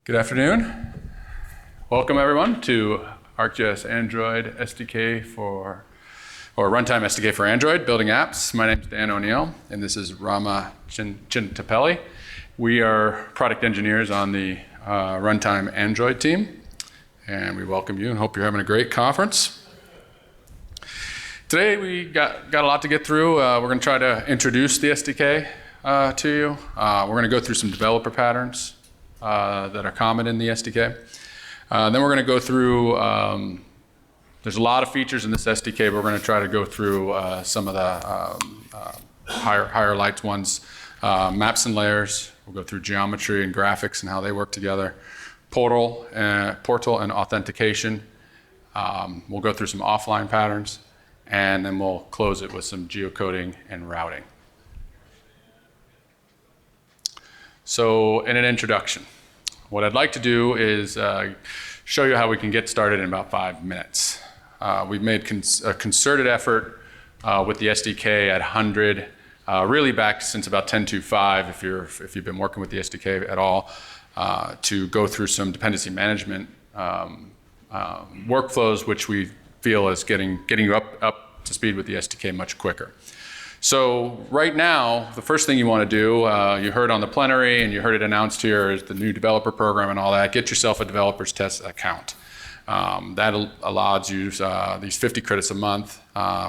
Good afternoon. Welcome everyone to ArcGIS Android SDK or Runtime SDK for Android, building apps. My name is Dan O'Neill, and this is Rama Chintapalli. We are product engineers on the Runtime Android team, and we welcome you and hope you're having a great conference. Today we got a lot to get through. We're going to try to introduce the SDK to you. We're going to go through some developer patterns that are common in the SDK. Then we're going to go through, there's a lot of features in this SDK, but we're going to try to go through some of the higher lights ones. Maps and layers, we'll go through geometry and graphics and how they work together. Portal and authentication. We'll go through some offline patterns, and then we'll close it with some geocoding and routing. So in an introduction, what I'd like to do is show you how we can get started in about 5 minutes. We've made a concerted effort with the SDK at 100, really back since about 10.2.5, if you've been working with the SDK at all, to go through some dependency management workflows, which we feel is getting you up to speed with the SDK much quicker. So right now, the first thing you want to do, you heard on the plenary and you heard it announced here, is the new developer program and all that. Get yourself a developer's test account. That allows you these 50 credits a month,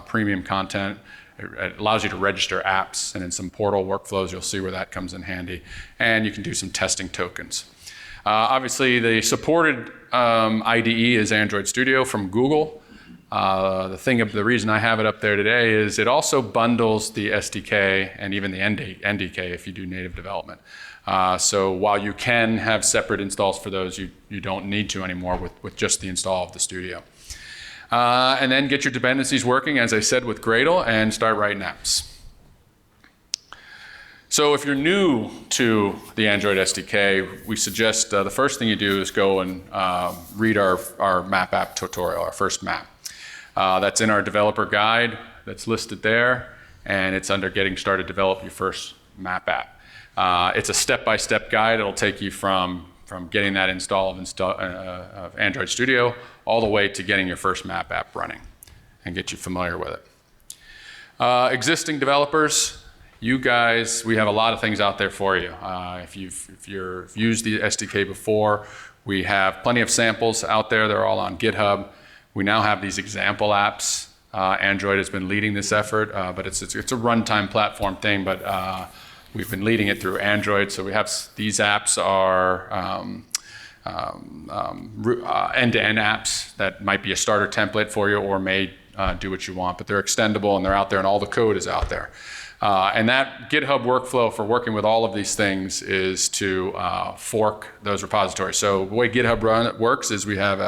premium content. It allows you to register apps, and in some portal workflows, you'll see where that comes in handy. And you can do some testing tokens. Obviously, the supported IDE is Android Studio from Google. The reason I have it up there today is it also bundles the SDK and even the NDK if you do native development. So while you can have separate installs for those, you don't need to anymore with just the install of the Studio. And then get your dependencies working, as I said, with Gradle, and start writing apps. So if you're new to the Android SDK, we suggest the first thing you do is go and read our map app tutorial, our first map. That's in our developer guide that's listed there, and it's under Getting Started, Develop Your First Map App. It's a step-by-step guide. It'll take you from getting that install of Android Studio all the way to getting your first map app running and get you familiar with it. Existing developers, you guys, we have a lot of things out there for you. If you've used the SDK before, we have plenty of samples out there. They're all on GitHub. We now have these example apps. Android has been leading this effort, but it's a runtime platform thing, but we've been leading it through Android. So we have these apps are end-to-end apps that might be a starter template for you or may do what you want, but they're extendable and they're out there and all the code is out there. And that GitHub workflow for working with all of these things is to fork those repositories. So the way GitHub works is we have,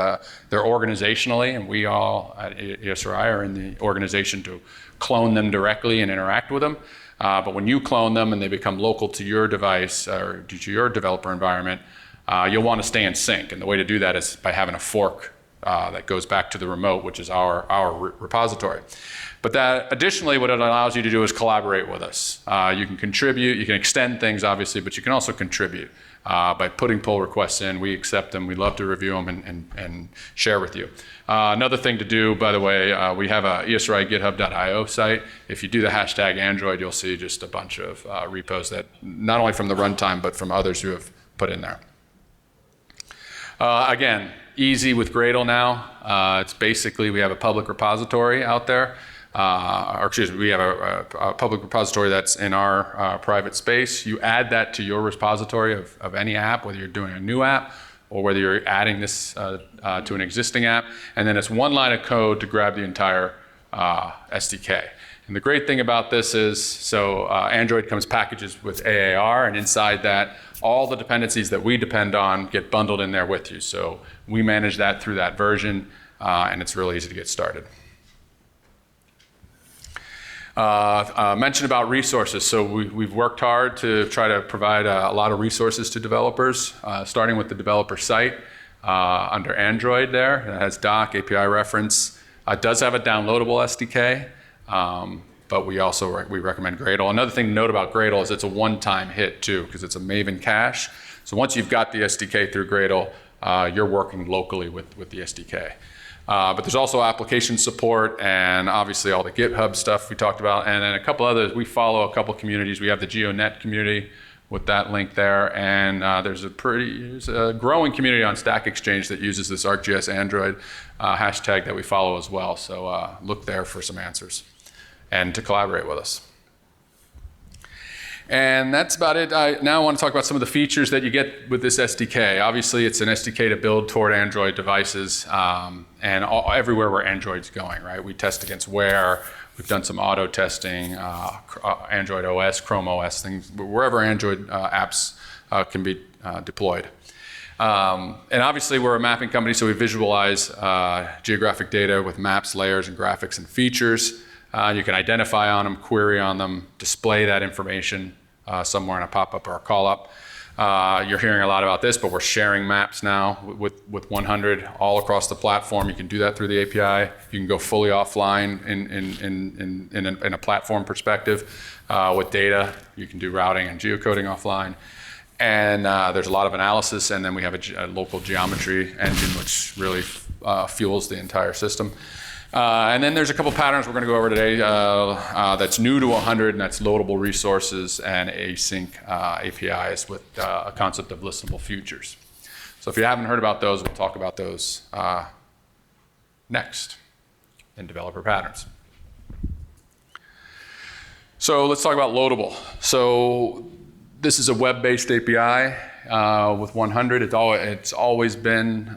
they're organizationally, and we all at Esri are in the organization to clone them directly and interact with them. But when you clone them and they become local to your device or to your developer environment, you'll want to stay in sync. And the way to do that is by having a fork that goes back to the remote, which is our repository. But that additionally, what it allows you to do is collaborate with us. You can contribute, you can extend things obviously, but you can also contribute by putting pull requests in. We accept them, we love to review them and share with you. Another thing to do, by the way, we have a Esri GitHub.io site. If you do the hashtag Android, you'll see just a bunch of repos that not only from the runtime, but from others who have put in there. Again, easy with Gradle now. It's basically, we have a public repository out there. We have a public repository that's in our private space. You add that to your repository of any app, whether you're doing a new app or whether you're adding this to an existing app, and then it's one line of code to grab the entire SDK. And the great thing about this is, so Android comes packages with AAR, and inside that, all the dependencies that we depend on get bundled in there with you. So we manage that through that version, and it's really easy to get started. Mention about resources. So we've worked hard to try to provide a lot of resources to developers, starting with the developer site under Android there. It has doc, API reference. It does have a downloadable SDK, but we recommend Gradle. Another thing to note about Gradle is it's a one-time hit too, because it's a Maven cache. So once you've got the SDK through Gradle, you're working locally with the SDK. But there's also application support and obviously all the GitHub stuff we talked about, and then a couple others. We follow a couple communities. We have the GeoNet community with that link there, and there's a growing community on Stack Exchange that uses this ArcGIS Android hashtag that we follow as well. So look there for some answers and to collaborate with us. And that's about it. Now I want to talk about some of the features that you get with this SDK. Obviously, it's an SDK to build toward Android devices and everywhere where Android's going, right? We test against Wear. We've done some auto testing, Android OS, Chrome OS, things, wherever Android apps can be deployed. And obviously, we're a mapping company, so we visualize geographic data with maps, layers, and graphics and features. You can identify on them, query on them, display that information somewhere in a pop-up or a call-up. You're hearing a lot about this, but we're sharing maps now with 100 all across the platform. You can do that through the API. You can go fully offline in a platform perspective with data. You can do routing and geocoding offline. And there's a lot of analysis, and then we have a local geometry engine which really fuels the entire system. And then there's a couple patterns we're going to go over today that's new to 100, and that's loadable resources and async APIs with a concept of listenable futures. So if you haven't heard about those, we'll talk about those next in developer patterns. So let's talk about loadable. So this is a web-based API with 100. It's always been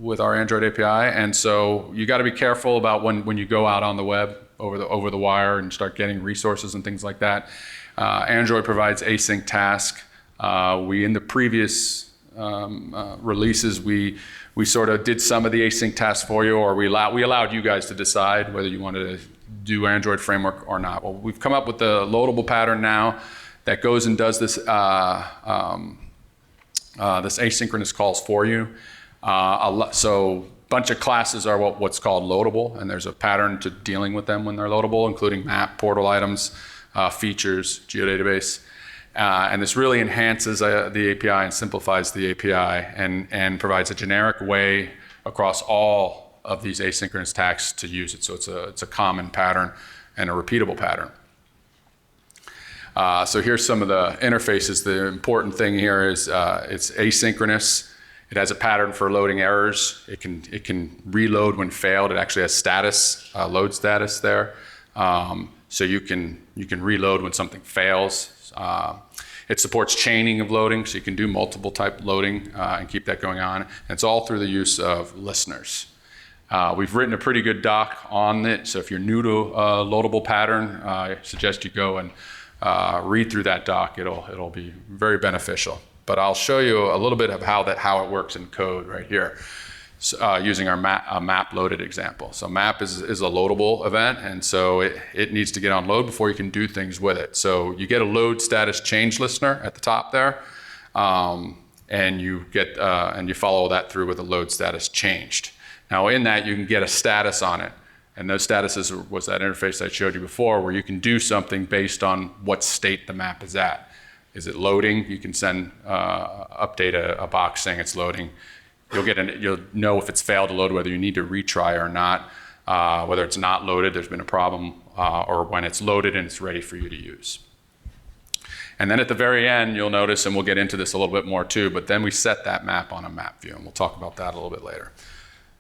with our Android API, and so you got to be careful about when you go out on the web over the wire and start getting resources and things like that. Android provides async task. In the previous releases, we sort of did some of the async tasks for you, or we allowed you guys to decide whether you wanted to do Android framework or not. Well, we've come up with the loadable pattern now that goes and does this this asynchronous calls for you. So a bunch of classes are what's called loadable, and there's a pattern to dealing with them when they're loadable, including map, portal items, features, geodatabase. And this really enhances the API and simplifies the API and provides a generic way across all of these asynchronous tasks to use it. So it's a common pattern and a repeatable pattern. So here's some of the interfaces. The important thing here is it's asynchronous. It has a pattern for loading errors. It can reload when failed. It actually has status, load status there. So you can reload when something fails. It supports chaining of loading, so you can do multiple type loading and keep that going on. And it's all through the use of listeners. We've written a pretty good doc on it, so if you're new to a loadable pattern, I suggest you go and read through that doc. It'll be very beneficial. But I'll show you a little bit of how it works in code right here, using our map loaded example. So map is a loadable event, and so it needs to get on load before you can do things with it. So you get a load status change listener at the top there, and you follow that through with a load status changed. Now in that you can get a status on it, and those statuses was that interface I showed you before, where you can do something based on what state the map is at. Is it loading? You can update a box saying it's loading. You'll know if it's failed to load, whether you need to retry or not, whether it's not loaded, there's been a problem, or when it's loaded and it's ready for you to use. And then at the very end, you'll notice, and we'll get into this a little bit more too, but then we set that map on a map view, and we'll talk about that a little bit later.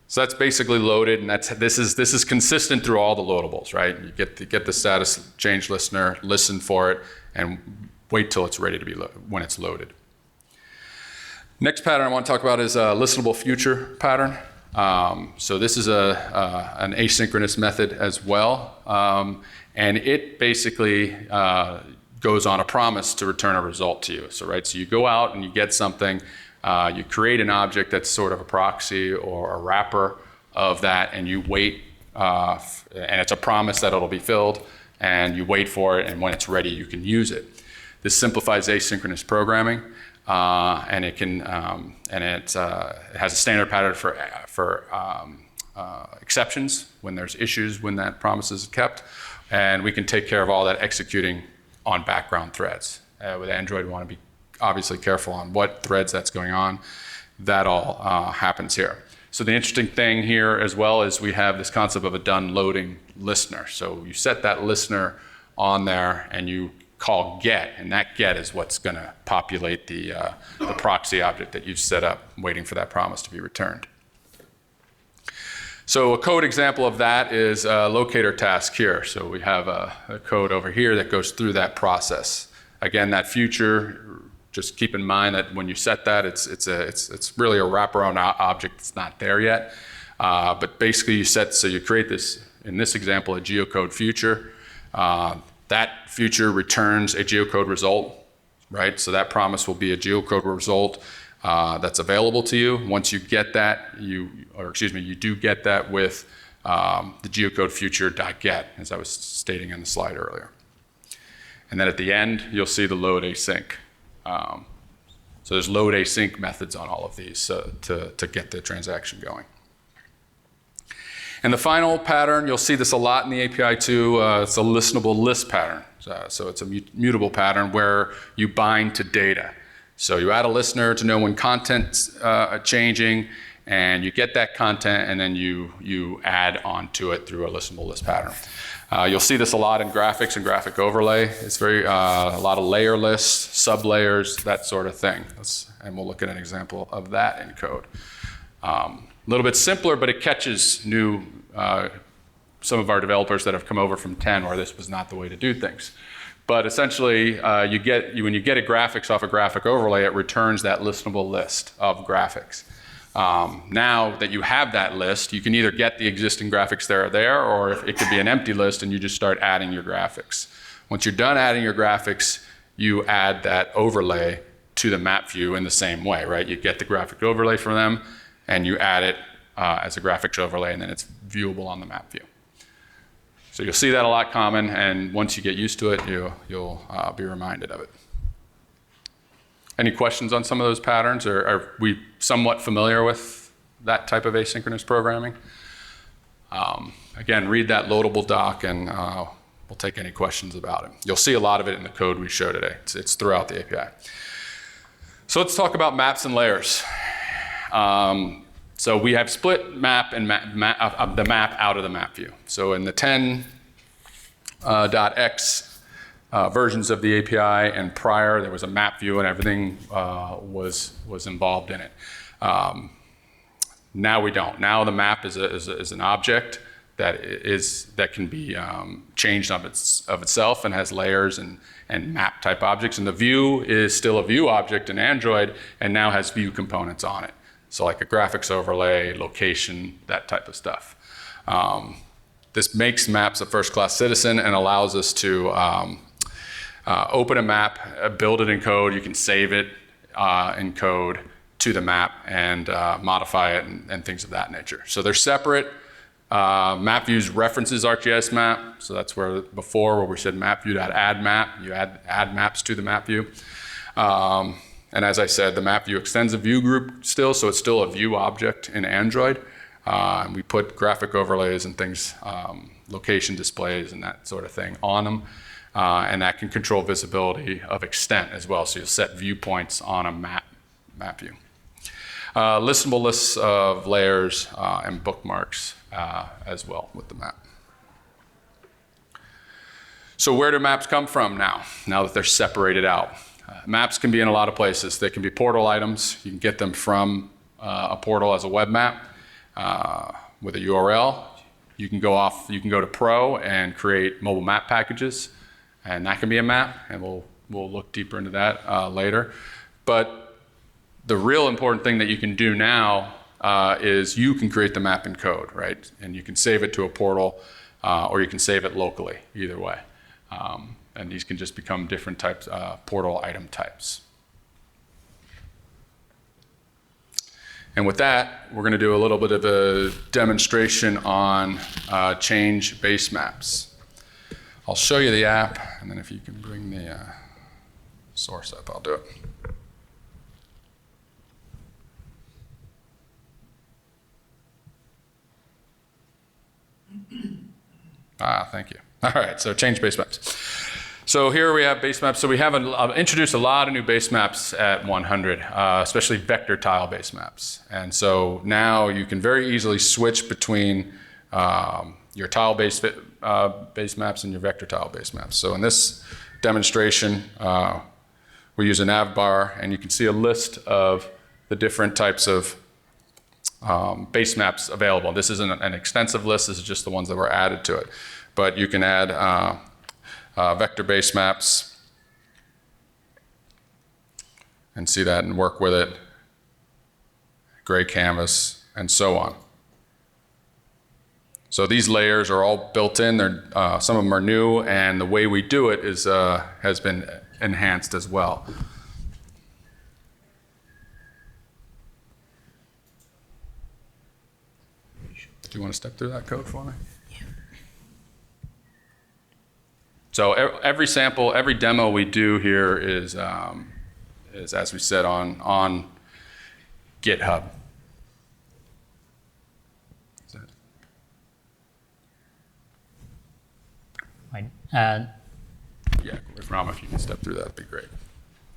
So that's basically loaded, and this is consistent through all the loadables, right? You get the status change listener, listen for it, and wait till it's ready to be when it's loaded. Next pattern I want to talk about is a ListenableFuture pattern. So this is an asynchronous method as well, and it basically goes on a promise to return a result to you. So you go out and you get something, you create an object that's sort of a proxy or a wrapper of that, and you wait, and it's a promise that it'll be filled, and you wait for it, and when it's ready, you can use it. This simplifies asynchronous programming, and it has a standard pattern for exceptions when there's issues when that promise is kept, and we can take care of all that executing on background threads. With Android, we want to be obviously careful on what threads that's going on. That all happens here. So the interesting thing here as well is we have this concept of a done loading listener. So you set that listener on there and you call get, and that get is what's going to populate the proxy object that you've set up waiting for that promise to be returned. So a code example of that is LocatorTask here. So we have a code over here that goes through that process. Again, that future, just keep in mind that when you set that, it's really a wraparound object that's not there yet. But basically you create this, in this example, a geocode future. That future returns a geocode result, right? So that promise will be a geocode result that's available to you. Once you get that, you do get that with the geocode future.get, as I was stating in the slide earlier. And then at the end, you'll see the load async. So there's load async methods on all of these to get the transaction going. And the final pattern, you'll see this a lot in the API too, it's a listenable list pattern. So it's a mutable pattern where you bind to data. So you add a listener to know when content's changing, and you get that content, and then you add onto it through a listenable list pattern. You'll see this a lot in graphics and graphic overlay. It's very a lot of layer lists, sub-layers, that sort of thing. And we'll look at an example of that in code. A little bit simpler, but it catches some of our developers that have come over from 10 where this was not the way to do things. But essentially, when you get a graphics off a graphic overlay, it returns that listenable list of graphics. Now that you have that list, you can either get the existing graphics that are there, or it could be an empty list and you just start adding your graphics. Once you're done adding your graphics, you add that overlay to the map view in the same way, right? You get the graphic overlay from them and you add it as a graphics overlay, and then it's viewable on the map view. So you'll see that a lot common, and once you get used to it, you'll be reminded of it. Any questions on some of those patterns, or are we somewhat familiar with that type of asynchronous programming? Again, read that loadable doc, and we'll take any questions about it. You'll see a lot of it in the code we show today. It's throughout the API. So let's talk about maps and layers. So we have split map and the map out of the map view. So in the 10.x versions of the API and prior, there was a map view and everything was involved in it. Now we don't. Now the map is an object that can be changed of itself and has layers and map type objects. And the view is still a view object in Android and now has view components on it. So like a graphics overlay, location, that type of stuff. This makes maps a first-class citizen and allows us to open a map, build it in code. You can save it in code to the map and modify it and things of that nature. So they're separate. Map views references ArcGIS map. So that's where we said map view.add map. You add maps to the map view. And as I said, the map view extends a view group still, so it's still a view object in Android. And we put graphic overlays and things, location displays and that sort of thing on them. And that can control visibility of extent as well. So you'll set viewpoints on a map view. Listenable lists of layers and bookmarks as well with the map. So where do maps come from now that they're separated out? Maps can be in a lot of places. They can be portal items. You can get them from a portal as a web map with a URL. You can go to Pro and create mobile map packages, and that can be a map, and we'll look deeper into that later. But the real important thing that you can do now is you can create the map in code, right? And you can save it to a portal, or you can save it locally, either way. And these can just become different types, portal item types. And with that, we're going to do a little bit of a demonstration on change base maps. I'll show you the app, and then if you can bring the source up, I'll do it. Thank you. All right, so change base maps. So here we have base maps. So we have introduced a lot of new base maps at 100, especially vector tile base maps. And so now you can very easily switch between your tile base maps and your vector tile base maps. So in this demonstration, we use a nav bar, and you can see a list of the different types of base maps available. This isn't an extensive list. This is just the ones that were added to it. But you can add vector base maps and see that and work with it, gray canvas, and so on. So these layers are all built in. Some of them are new, and the way we do it has been enhanced as well. Do you want to step through that code for me? So every sample, every demo we do here is as we said, on GitHub. Right. Yeah, if Rama, if you can step through that, would be great.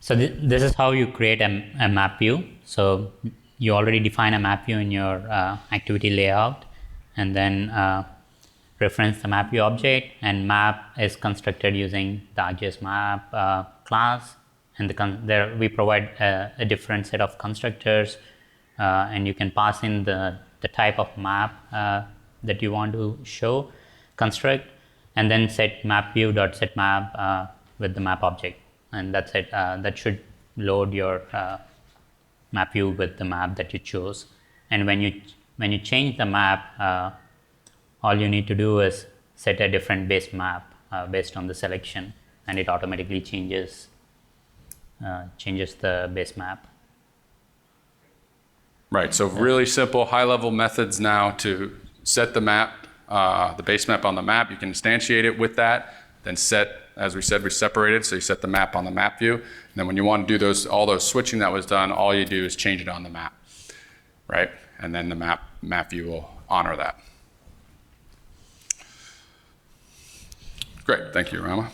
So this is how you create a map view. So you already define a map view in your activity layout, and then reference the map view object, and map is constructed using the ArcGIS map class, and there we provide a different set of constructors, and you can pass in the type of map that you want to show, construct, and then set map view.setMap with the map object, and that's it. That should load your map view with the map that you chose. And when you change the map, all you need to do is set a different base map based on the selection, and it automatically changes the base map. Right, so really simple high-level methods now to set the map, the base map on the map. You can instantiate it with that, then set, as we said, we separated, so you set the map on the map view, and then when you want to do all those switching that was done, all you do is change it on the map, right? And then the map view will honor that. Great, thank you, Rama.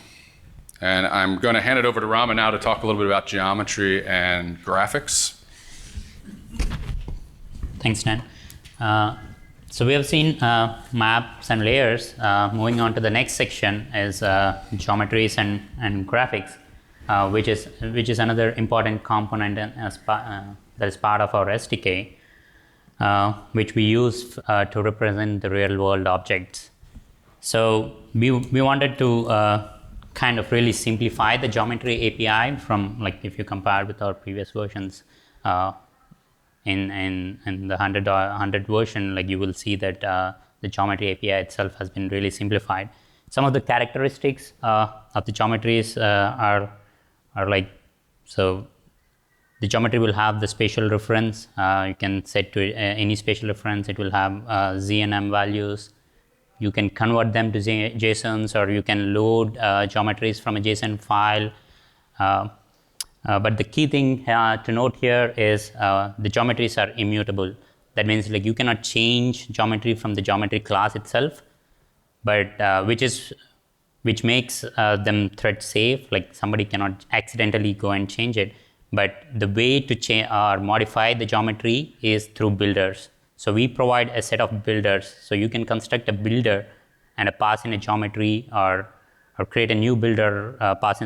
And I'm going to hand it over to Rama now to talk a little bit about geometry and graphics. Thanks, Dan. So we have seen maps and layers. Moving on to the next section is geometries and graphics, which is another important component that is part of our SDK, which we use to represent the real-world objects. So we wanted to kind of really simplify the geometry API from, like, if you compare with our previous versions. In the 100 version, like, you will see that the geometry API itself has been really simplified. Some of the characteristics of the geometries are like, so the geometry will have the spatial reference. You can set to any spatial reference. It will have Z and M values. You can convert them to JSONs, or you can load geometries from a JSON file. But the key thing to note here is the geometries are immutable. That means, like, you cannot change geometry from the geometry class itself, but which makes them thread safe. Like, somebody cannot accidentally go and change it. But the way to change or modify the geometry is through builders. So we provide a set of builders. So you can construct a builder and pass in a geometry, or create a new builder,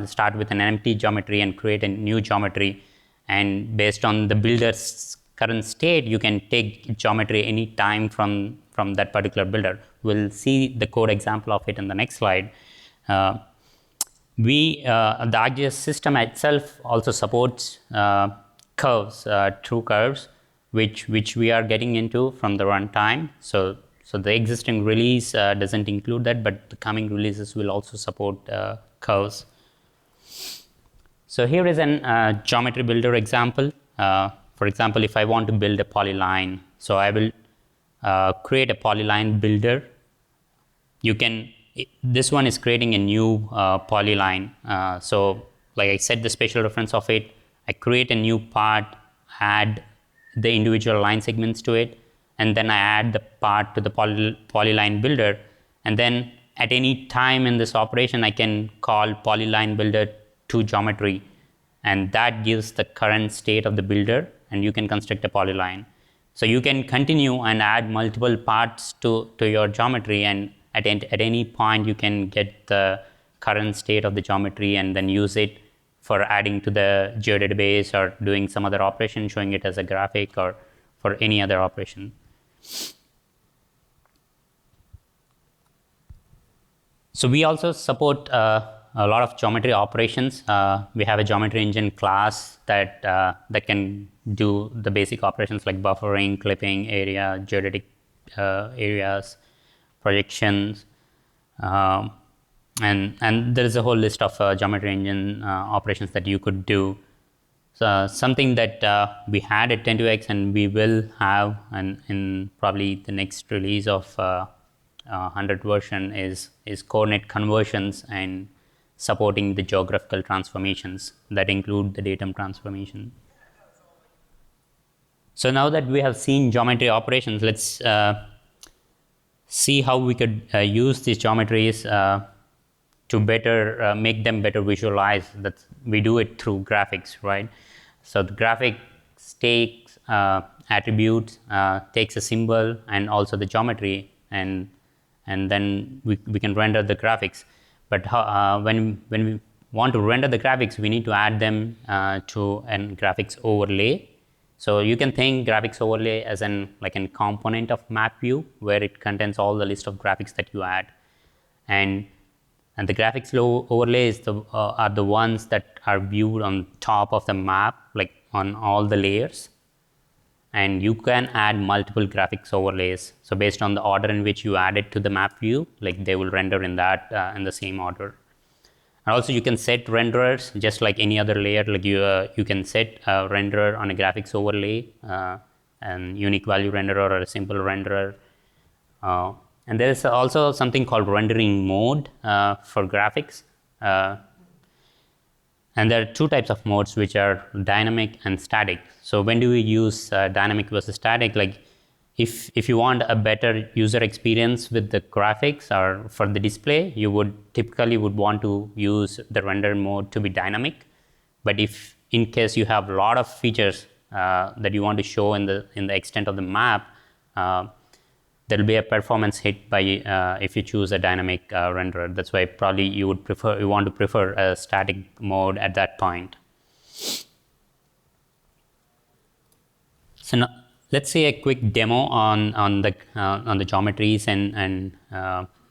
start with an empty geometry and create a new geometry. And based on the builder's current state, you can take geometry any time from that particular builder. We'll see the code example of it in the next slide. The ArcGIS system itself also supports curves, true curves, which we are getting into from the runtime. So the existing release doesn't include that, but the coming releases will also support curves. So here is an geometry builder example. For example, if I want to build a polyline, so I will create a polyline builder. This one is creating a new polyline. So like I set the spatial reference of it, I create a new part, add the individual line segments to it, and then I add the part to the polyline builder. And then at any time in this operation, I can call polyline builder to geometry, and that gives the current state of the builder, and you can construct a polyline. So you can continue and add multiple parts to your geometry, and at any point you can get the current state of the geometry and then use it for adding to the geodatabase or doing some other operation, showing it as a graphic or for any other operation. So we also support a lot of geometry operations. We have a geometry engine class that can do the basic operations like buffering, clipping, area, geodetic areas, projections, and there is a whole list of geometry engine operations that you could do. So something that we had at 10.2x and we will have in probably the next release of 100 version is coordinate conversions and supporting the geographical transformations that include the datum transformation. So now that we have seen geometry operations, let's see how we could use these geometries to better make them better visualized. That we do it through graphics, right? So the graphics takes attributes, takes a symbol and also the geometry, and then we can render the graphics. But when we want to render the graphics, we need to add them to a graphics overlay. So you can think graphics overlay as like a component of map view, where it contains all the list of graphics that you add, and the graphics overlays are the ones that are viewed on top of the map, like on all the layers. And you can add multiple graphics overlays. So based on the order in which you add it to the map view, like they will render in that in the same order. And also you can set renderers just like any other layer. Like you can set a renderer on a graphics overlay, and unique value renderer or a simple renderer. And there is also something called rendering mode for graphics. And there are two types of modes, which are dynamic and static. So when do we use dynamic versus static? Like if you want a better user experience with the graphics or for the display, you would typically want to use the render mode to be dynamic. But if in case you have a lot of features that you want to show in the extent of the map, there will be a performance hit by if you choose a dynamic renderer. That's why probably you want to prefer a static mode at that point. So now let's see a quick demo on the geometries and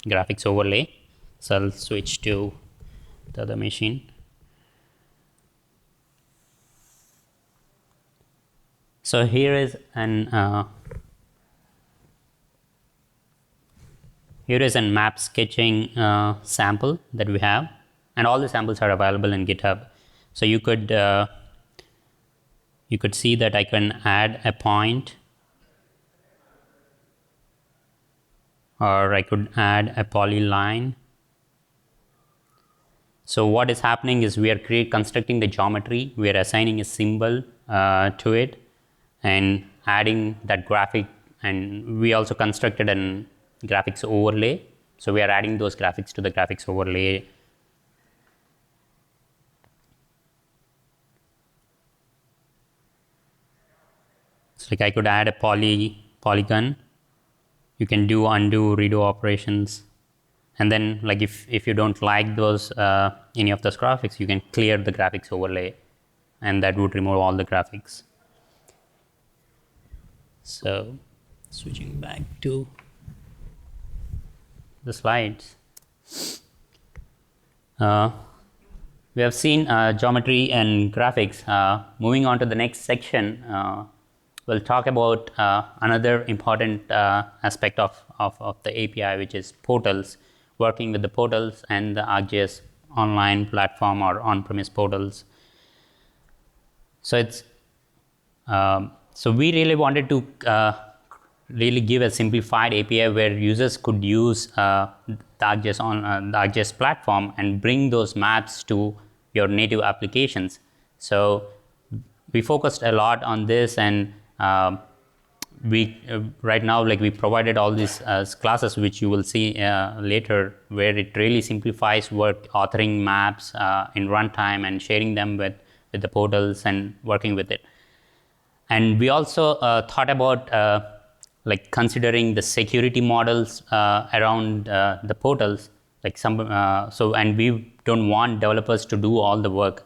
graphics overlay. So I'll switch to the other machine. So here is here is a map sketching sample that we have, and all the samples are available in GitHub. So you could see that I can add a point, or I could add a polyline. So what is happening is we are constructing the geometry, we are assigning a symbol to it and adding that graphic, and we also constructed an graphics overlay. So we are adding those graphics to the graphics overlay. So like I could add a polygon. You can do undo, redo operations. And then like if you don't like those any of those graphics, you can clear the graphics overlay, and that would remove all the graphics. So switching back to the slides. We have seen geometry and graphics. Moving on to the next section, we'll talk about another important aspect of the API, which is portals, working with the portals and the ArcGIS online platform or on-premise portals. So it's so we really wanted to really give a simplified API where users could use the ArcGIS platform and bring those maps to your native applications. So we focused a lot on this, and we right now, like, we provided all these classes, which you will see later, where it really simplifies work, authoring maps in runtime and sharing them with the portals and working with it. And we also thought about like considering the security models around the portals, like and we don't want developers to do all the work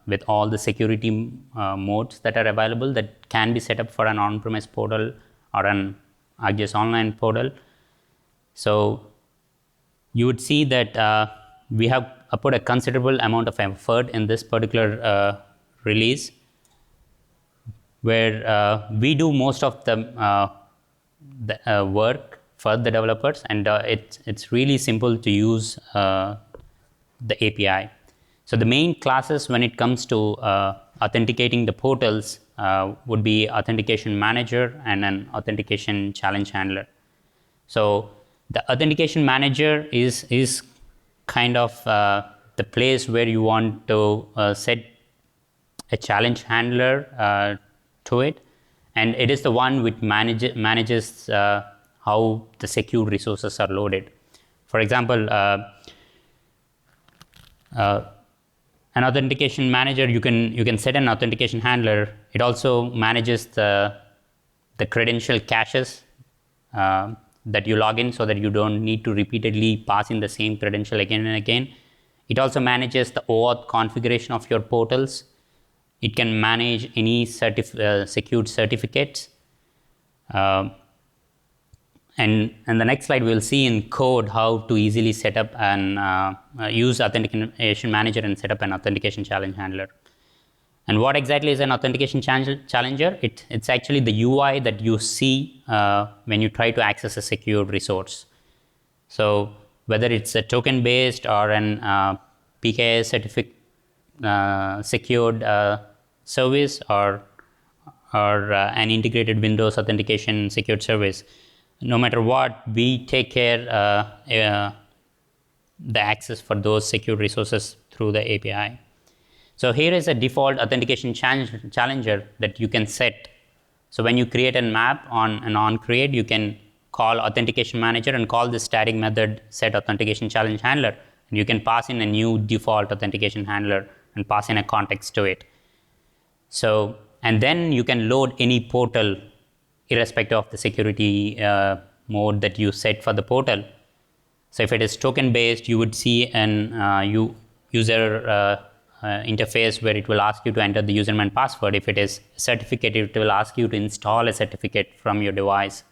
with all the security modes that are available that can be set up for an on-premise portal or an ArcGIS Online portal. So you would see that we have put a considerable amount of effort in this particular release, where we do most of the work for the developers, and it's really simple to use the API. So the main classes when it comes to authenticating the portals would be Authentication Manager and an Authentication Challenge Handler. So the Authentication Manager is kind of the place where you want to set a challenge handler to it, and it is the one which manages how the secure resources are loaded. For example, an authentication manager, you can set an authentication handler. It also manages the credential caches that you log in, so that you don't need to repeatedly pass in the same credential again and again. It also manages the OAuth configuration of your portals. It can manage any secured certificates. And the next slide, we'll see in code how to easily set up and use Authentication Manager and set up an Authentication Challenge Handler. And what exactly is an Authentication Challenger? It's actually the UI that you see when you try to access a secured resource. So whether it's a token-based or an PKI secured service or an integrated Windows authentication secured service, no matter what, we take care the access for those secure resources through the API. So here is a default authentication challenger that you can set. So when you create a map on an onCreate, you can call Authentication Manager and call this static method set authentication challenge handler, and you can pass in a new default authentication handler and pass in a context to it. So, and then you can load any portal irrespective of the security mode that you set for the portal. So if it is token based, you would see an user interface where it will ask you to enter the username and password. If it is certificate, it will ask you to install a certificate from your device.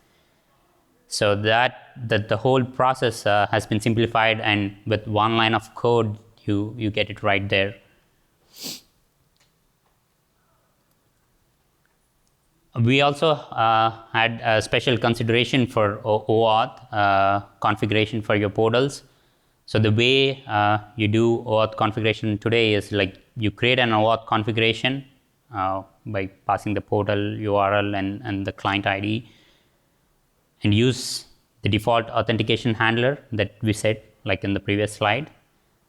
So that the whole process has been simplified, and with one line of code, you get it right there. We also had a special consideration for OAuth configuration for your portals. So the way you do OAuth configuration today is like you create an OAuth configuration by passing the portal URL and the client ID, and use the default authentication handler that we set like in the previous slide.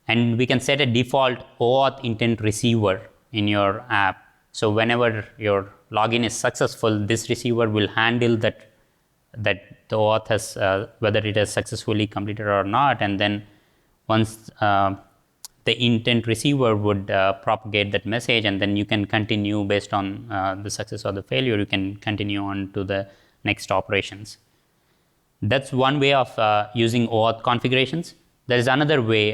And we can set a default OAuth intent receiver in your app. So whenever your login is successful, this receiver will handle that the OAuth has, whether it has successfully completed or not. And then once the intent receiver would propagate that message, and then you can continue based on the success or the failure, you can continue on to the next operations. That's one way of using OAuth configurations. There is another way.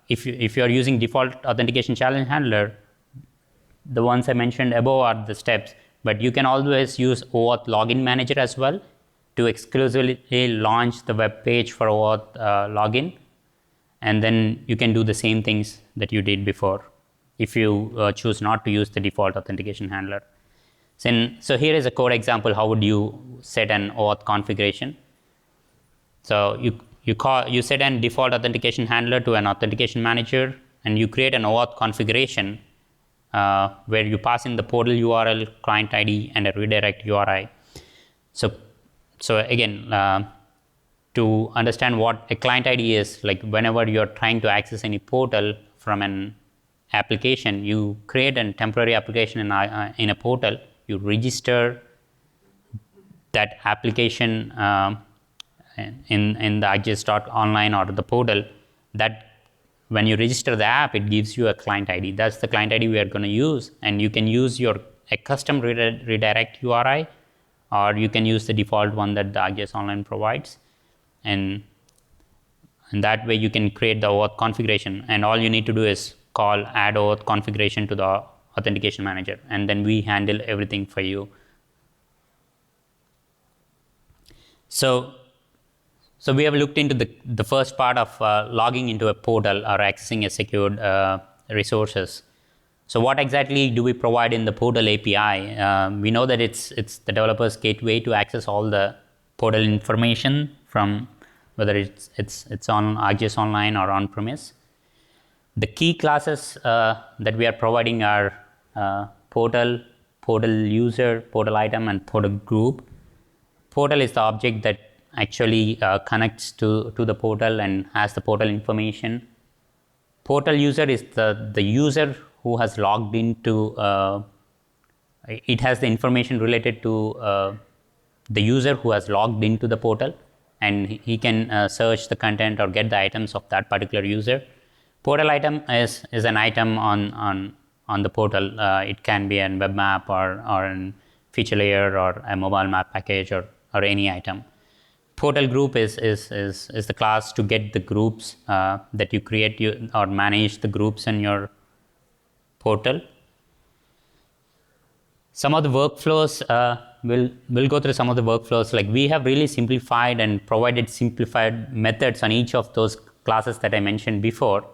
If you are using default authentication challenge handler, the ones I mentioned above are the steps, but you can always use OAuth login manager as well to exclusively launch the web page for OAuth login, and then you can do the same things that you did before if you choose not to use the default authentication handler. So here is a code example. How would you set an OAuth configuration? So you set an default authentication handler to an authentication manager, and you create an OAuth configuration where you pass in the portal URL, client ID, and a redirect URI. So again, to understand what a client ID is, like whenever you're trying to access any portal from an application, you create a temporary application in a portal, you register that application in the ArcGIS.online or the portal, that when you register the app, it gives you a client ID. That's the client ID we are going to use, and you can use a custom redirect URI, or you can use the default one that the ArcGIS Online provides, and that way you can create the OAuth configuration, and all you need to do is call add OAuth configuration to the authentication manager, and then we handle everything for you. So we have looked into the first part of logging into a portal or accessing a secured resources. So what exactly do we provide in the portal API? We know that it's the developer's gateway to access all the portal information from whether it's on ArcGIS Online or on-premise. The key classes that we are providing are portal user, portal item, and portal group. Portal is the object that actually connects to the portal and has the portal information. Portal user is the user who has logged into, it has the information related to the user who has logged into the portal, and he can search the content or get the items of that particular user. Portal item is an item on the portal. It can be a web map or a feature layer or a mobile map package or any item. Portal group is the class to get the groups that you create or manage the groups in your portal. Some of the workflows, we'll go through some of the workflows. Like, we have really simplified and provided simplified methods on each of those classes that I mentioned before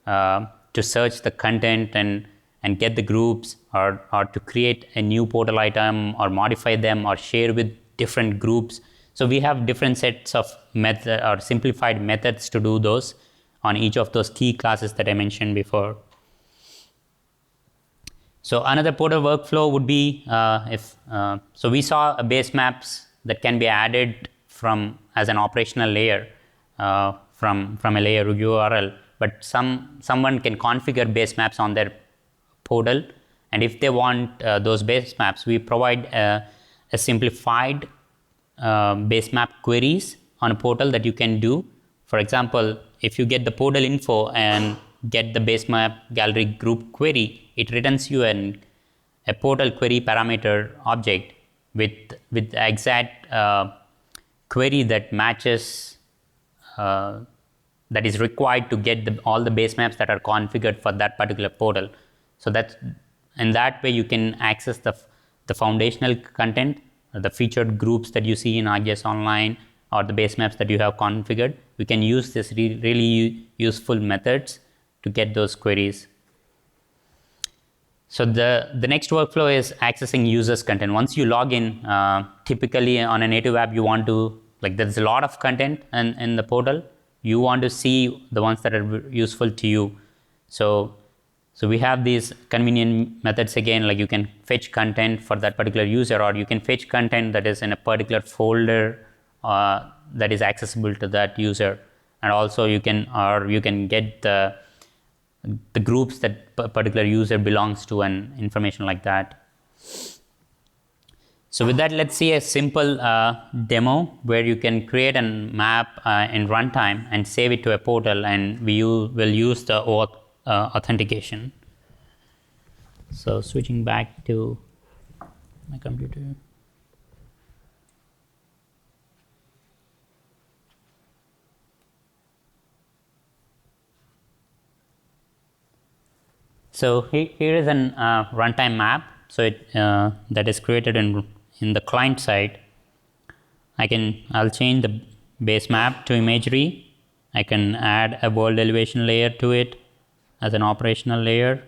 to search the content and get the groups, or to create a new portal item or modify them or share with different groups. So we have different sets of method or simplified methods to do those on each of those key classes that I mentioned before. So another portal workflow would be so we saw a base maps that can be added as an operational layer from a layer URL, but someone can configure base maps on their portal, and if they want those base maps, we provide a simplified base map queries on a portal that you can do. For example, if you get the portal info and get the base map gallery group query, it returns you a portal query parameter object with the exact query that matches that is required to get all the base maps that are configured for that particular portal. So in that way you can access the foundational content, the featured groups that you see in ArcGIS Online, or the base maps that you have configured. We can use this really useful methods to get those queries. So the next workflow is accessing users' content. Once you log in, typically on a native app, you want to, there's a lot of content in the portal. You want to see the ones that are useful to you. So we have these convenient methods again, like you can fetch content for that particular user, or you can fetch content that is in a particular folder that is accessible to that user. And also you can get the groups that a particular user belongs to and information like that. So with that, let's see a simple demo where you can create a map in runtime and save it to a portal, and we will use the OAuth authentication. So switching back to my computer. So here is an runtime map. So that is created in the client side. I'll change the base map to imagery. I can add a world elevation layer to it as an operational layer.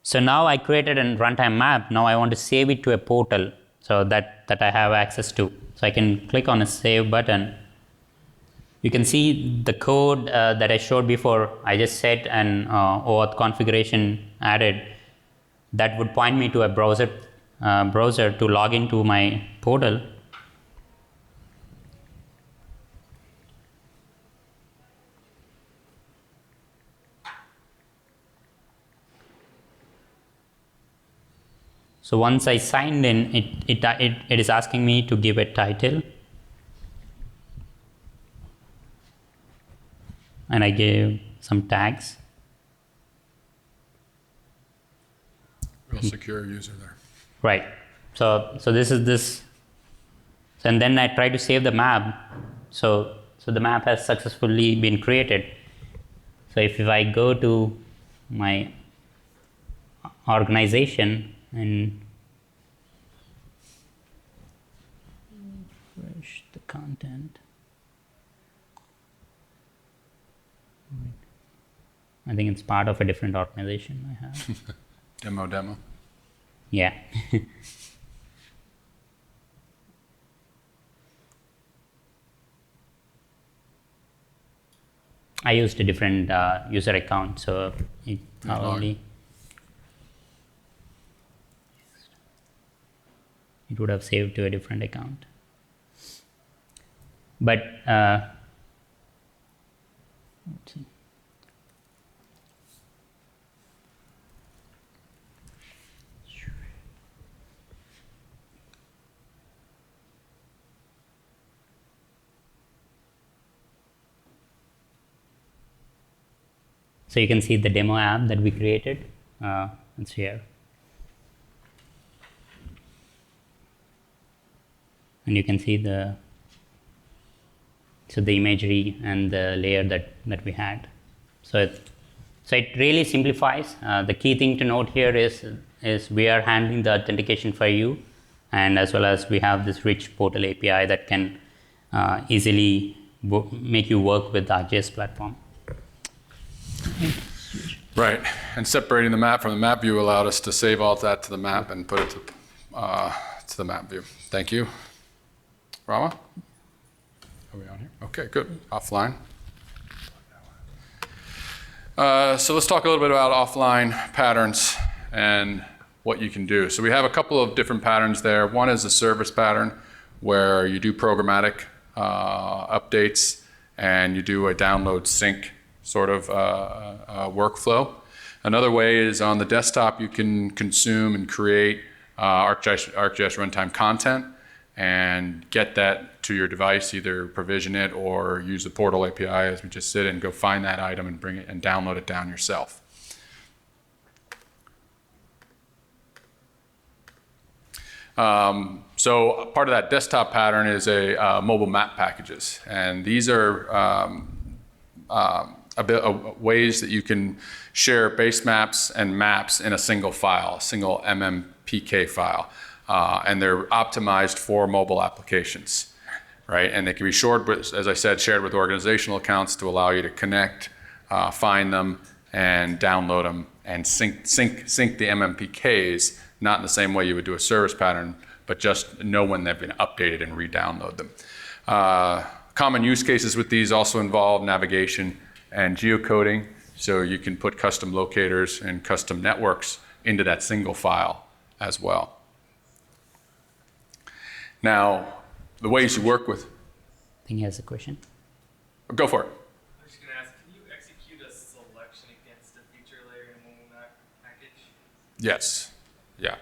So now I created a runtime map. Now I want to save it to a portal so that I have access to. So I can click on a save button. You can see the code that I showed before. I just set an OAuth configuration added that would point me to a browser to log into my portal. So once I signed in, it is asking me to give a title. And I gave some tags. Real secure user there. Right. So this is this. And then I try to save the map. So the map has successfully been created. So if I go to my organization and refresh the content. I think it's part of a different organization I have. Demo. Yeah. I used a different user account, so it probably it would have saved to a different account. But let's see. So you can see the demo app that we created. It's here. And you can see the imagery and the layer that we had. So it really simplifies. The key thing to note here is we are handling the authentication for you, and as well as we have this rich portal API that can easily make you work with the ArcGIS platform. Right, and separating the map from the map view allowed us to save all that to the map and put it to the map view. Thank you. Rama? Are we on here? Okay, good. Offline. So let's talk a little bit about offline patterns and what you can do. So we have a couple of different patterns there. One is a service pattern where you do programmatic updates and you do a download sync sort of workflow. Another way is on the desktop you can consume and create ArcGIS Runtime content and get that to your device, either provision it or use the portal API as we just did and go find that item and bring it and download it down yourself. So part of that desktop pattern is a mobile map packages, and these are ways that you can share base maps and maps in a single file, a single MMPK file. And they're optimized for mobile applications, right? And they can be shared with, as I said, shared with organizational accounts to allow you to connect, find them, and download them, and sync the MMPKs, not in the same way you would do a service pattern, but just know when they've been updated and re-download them. Common use cases with these also involve navigation and geocoding, so you can put custom locators and custom networks into that single file as well. Now, the ways you work with... I think he has a question. Go for it. I'm just going to ask, can you execute a selection against a feature layer in a mobile map package? Yes. Yeah.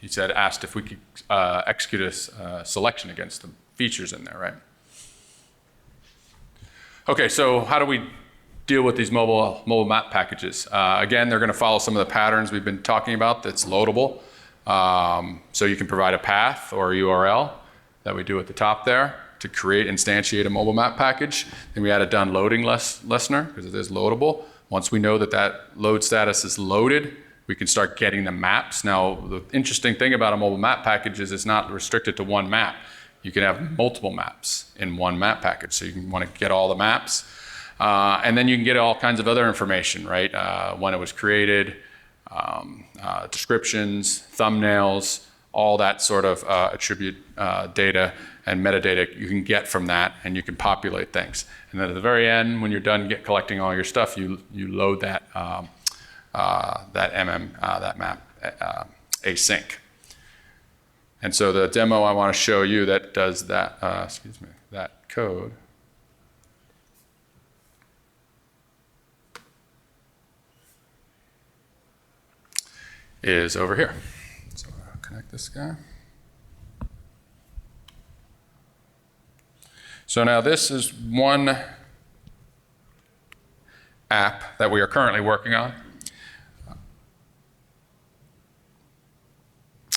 He asked if we could execute a selection against the features in there, right? Okay, so how do we deal with these mobile map packages? Again, they're going to follow some of the patterns we've been talking about that's loadable. So you can provide a path or a URL that we do at the top there to instantiate a mobile map package. Then we add a done loading listener because it is loadable. Once we know that load status is loaded, we can start getting the maps. Now, the interesting thing about a mobile map package is it's not restricted to one map. You can have multiple maps in one map package. So you can want to get all the maps. And then you can get all kinds of other information, right? When it was created, descriptions, thumbnails, all that sort of attribute data and metadata you can get from that, and you can populate things. And then at the very end, when you're done collecting all your stuff, you load that map async. And so the demo I want to show you that does that, that code. Is over here. this guy. So now this is one app that we are currently working on.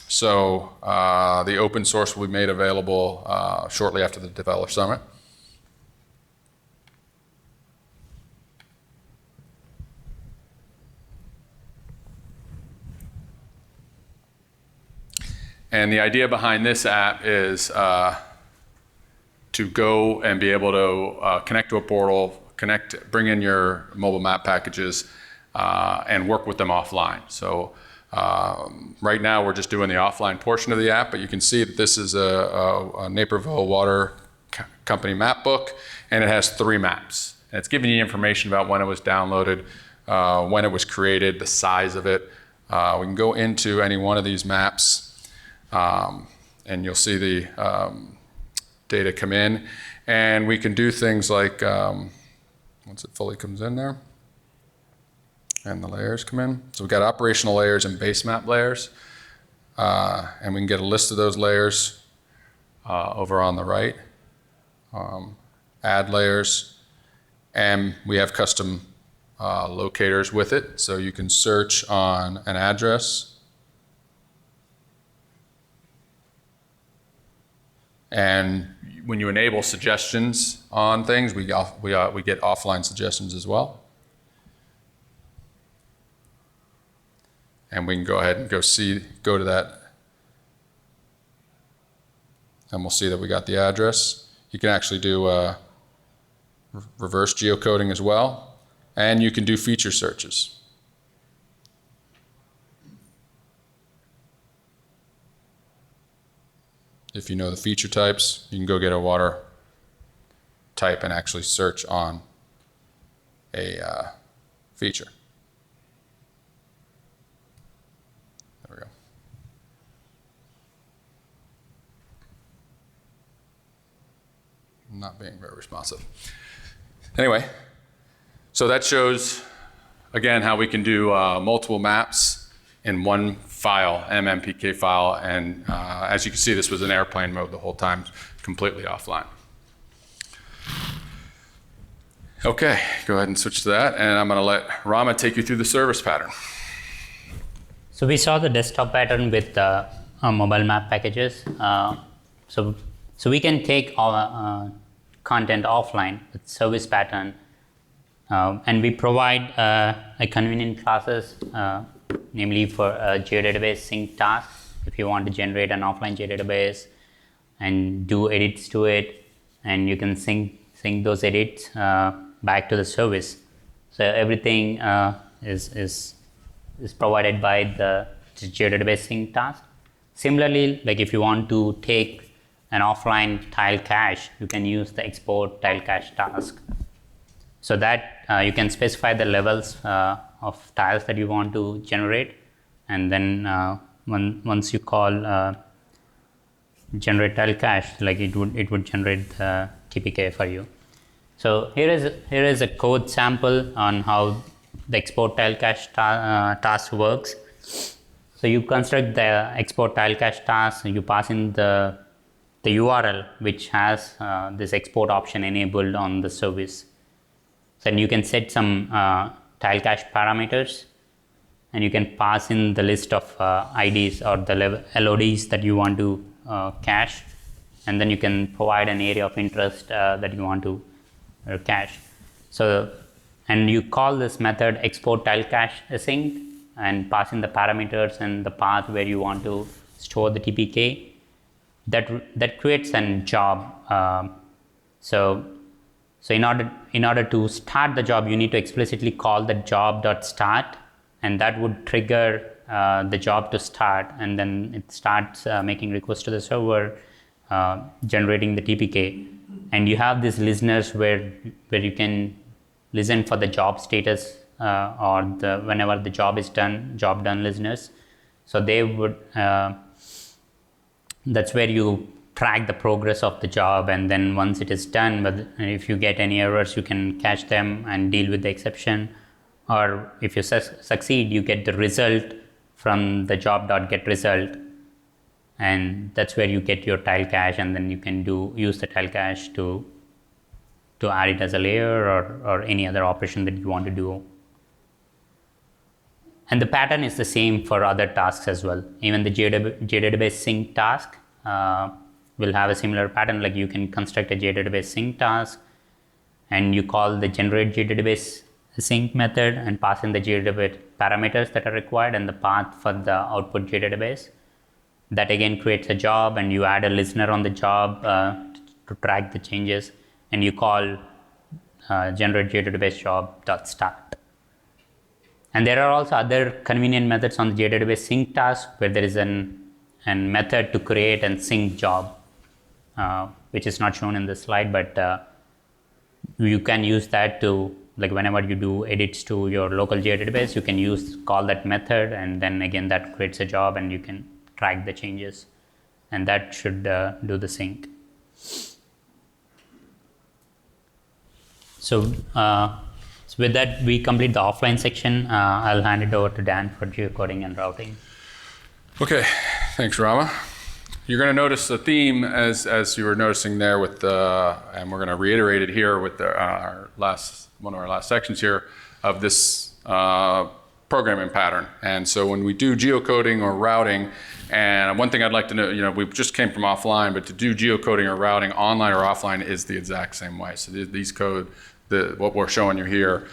So the open source will be made available shortly after the Developer Summit. And the idea behind this app is to go and be able to connect to a portal, bring in your mobile map packages, and work with them offline. So right now we're just doing the offline portion of the app, but you can see that this is a Naperville Water Company map book, and it has 3 maps. And it's giving you information about when it was downloaded, when it was created, the size of it. We can go into any one of these maps, and you'll see the data come in, and we can do things like, once it fully comes in there, and the layers come in. So we've got operational layers and base map layers, and we can get a list of those layers over on the right. Add layers, and we have custom locators with it, so you can search on an address. And when you enable suggestions on things, we get offline suggestions as well. And we can go ahead and go to that, and we'll see that we got the address. You can actually do reverse geocoding as well, and you can do feature searches. If you know the feature types, you can go get a water type and actually search on a feature. There we go. Not being very responsive. Anyway, so that shows, again, how we can do multiple maps in one file, MMPK file, and as you can see, this was in airplane mode the whole time, completely offline. Okay, go ahead and switch to that, and I'm going to let Rama take you through the service pattern. So we saw the desktop pattern with mobile map packages. So we can take our content offline with service pattern, and we provide a convenient classes, namely for a geodatabase sync task. If you want to generate an offline geodatabase and do edits to it, and you can sync those edits back to the service. So everything is provided by the geodatabase sync task. Similarly, like if you want to take an offline tile cache, you can use the export TileCacheTask. So that you can specify the levels of tiles that you want to generate, and then once you call generate tile cache, like it would generate the TPK for you. So here is a code sample on how the export TileCache task works. So you construct the export TileCache task, and you pass in the URL which has this export option enabled on the service. Then you can set some tile cache parameters, and you can pass in the list of IDs or the LODs that you want to cache, and then you can provide an area of interest that you want to cache. So, and you call this method export tile cache async and pass in the parameters and the path where you want to store the TPK. That creates a job. So in order to start the job, you need to explicitly call the job.start, and that would trigger the job to start, and then it starts making requests to the server, generating the TPK. And you have these listeners where you can listen for the job status or whenever the job is done, job done listeners. So they would that's where you track the progress of the job, and then once it is done, but if you get any errors, you can catch them and deal with the exception. Or if you succeed, you get the result from the job.getResult, and that's where you get your tile cache, and then you can use the tile cache to add it as a layer or any other operation that you want to do. And the pattern is the same for other tasks as well. Even the JDatabase sync task will have a similar pattern. Like you can construct a JDatabase sync task, and you call the generate JDatabase sync method and pass in the JDatabase parameters that are required and the path for the output JDatabase. That again creates a job, and you add a listener on the job to track the changes, and you call generate JDatabase job.start. And there are also other convenient methods on the JDatabase sync task where there is an method to create and sync job, which is not shown in this slide, but you can use that to, like whenever you do edits to your local JDatabase, you can call that method, and then again that creates a job and you can track the changes, and that should do the sync. So with that, we complete the offline section. I'll hand it over to Dan for geocoding and routing. Okay, thanks, Rama. You're going to notice a theme as you were noticing there with and we're going to reiterate it here with one of our last sections here of this programming pattern. And so when we do geocoding or routing, and one thing I'd like to know, we just came from offline, but to do geocoding or routing online or offline is the exact same way. So these code, what we're showing you here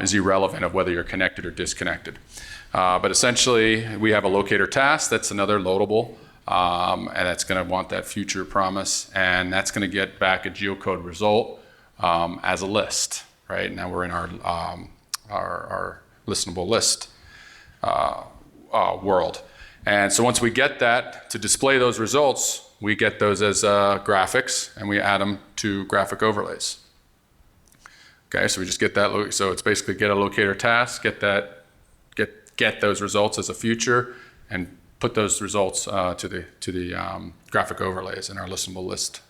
is irrelevant of whether you're connected or disconnected. But essentially, we have a locator task. That's another loadable, and that's going to want that future promise, and that's going to get back a geocode result as a list. Right now, we're in our listenable list world. And so once we get that, to display those results, we get those as graphics, and we add them to graphic overlays. Okay, so we just get that. So it's basically get a locator task, get those results as a future, and put those results to the graphic overlays in our listenable list.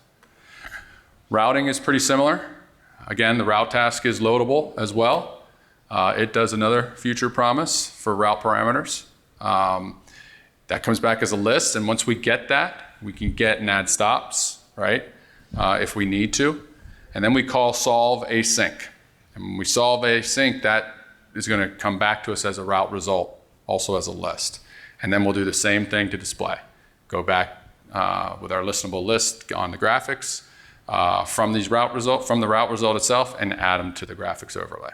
Routing is pretty similar. Again, the route task is loadable as well. It does another future promise for route parameters. That comes back as a list, and once we get that, we can get and add stops, right, if we need to. And then we call solve async. And when we solve async, that is going to come back to us as a route result, also as a list. And then we'll do the same thing to display. Go back with our listenable list on the graphics from the route result itself, and add them to the graphics overlay.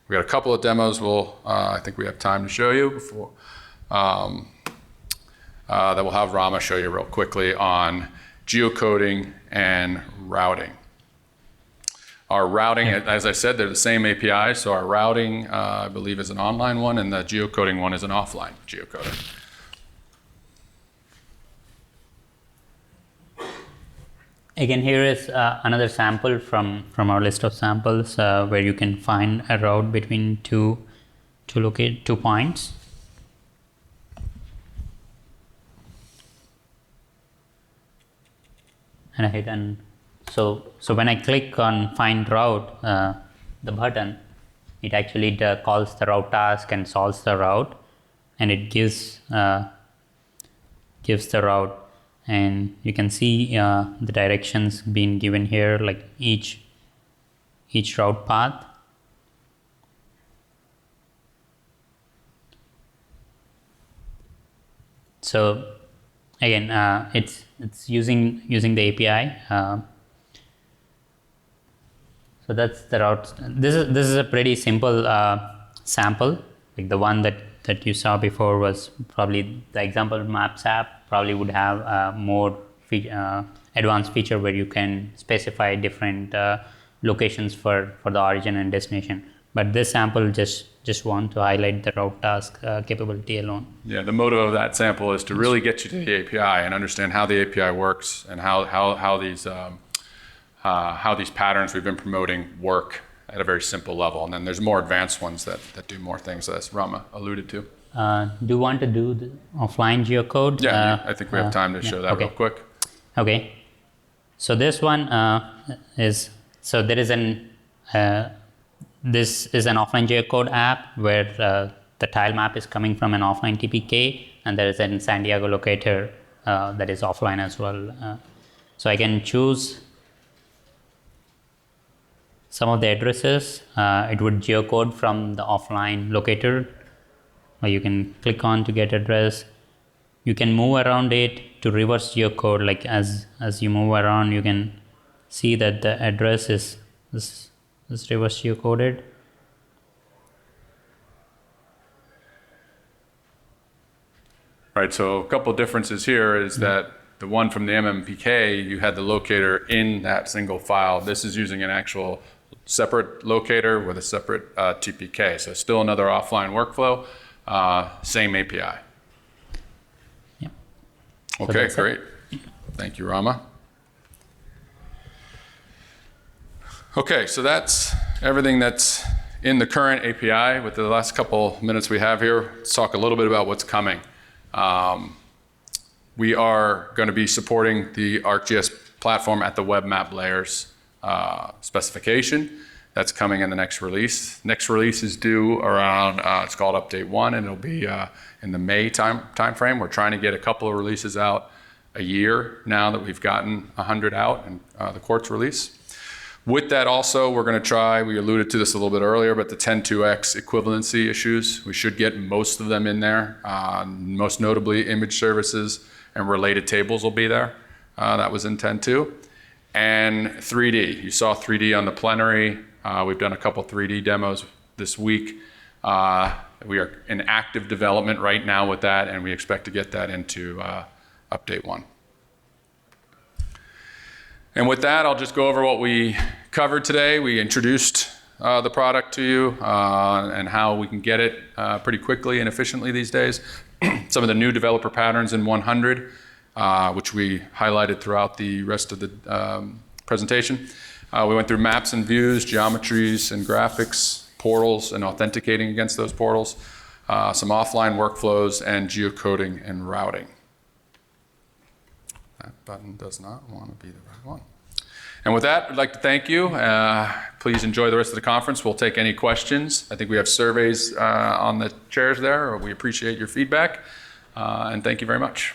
We got a couple of demos I think we have time to show you before. That we'll have Rama show you real quickly on geocoding and routing. Our routing, as I said, they're the same API, so our routing, I believe, is an online one, and the geocoding one is an offline geocoder. Again, here is another sample from our list of samples where you can find a route between two points. And I hit and so when I click on find route, the button, it actually calls the route task and solves the route, and it gives the route, and you can see the directions being given here, like each route path. So again, it's using the API. So that's the route. This is a pretty simple sample. Like the one that you saw before was probably the example maps app. Probably would have more advanced feature where you can specify different locations for the origin and destination. But this sample just want to highlight the route task capability alone. Yeah, the motive of that sample is to really get you to the API and understand how the API works and how these patterns we've been promoting work at a very simple level. And then there's more advanced ones that do more things, as Rama alluded to. Do you want to do the offline geocode? Yeah, I think we have time to show that real quick. Okay. So this one this is an offline geocode app where the tile map is coming from an offline TPK, and there is a San Diego locator that is offline as well. So I can choose some of the addresses. It would geocode from the offline locator, or you can click on to get address. You can move around it to reverse geocode. Like as you move around, you can see that the address is reverse geocoded. Right, so a couple differences here is that the one from the MMPK, you had the locator in that single file. This is using an actual separate locator with a separate TPK. So still another offline workflow, same API. Yeah. Okay, great. Thank you, Rama. Okay, so that's everything that's in the current API. With the last couple minutes we have here, let's talk a little bit about what's coming. We are going to be supporting the ArcGIS platform at the web map layers specification. That's coming in the next release. Next release is due around, it's called Update 1, and it'll be in the May time frame. We're trying to get a couple of releases out a year now that we've gotten 100 out in the Quartz release. With that also, we're going to try, we alluded to this a little bit earlier, but the 10.2x equivalency issues, we should get most of them in there. Most notably, image services and related tables will be there. That was in 10.2. And 3D. You saw 3D on the plenary. We've done a couple 3D demos this week. We are in active development right now with that, and we expect to get that into Update 1. And with that, I'll just go over what we covered today. We introduced the product to you and how we can get it pretty quickly and efficiently these days. Some of the new developer patterns in 100, which we highlighted throughout the rest of the presentation. We went through maps and views, geometries and graphics, portals and authenticating against those portals, some offline workflows, and geocoding and routing. That button does not want to be the right one. And with that, I'd like to thank you. Please enjoy the rest of the conference. We'll take any questions. I think we have surveys on the chairs there. We appreciate your feedback. And thank you very much.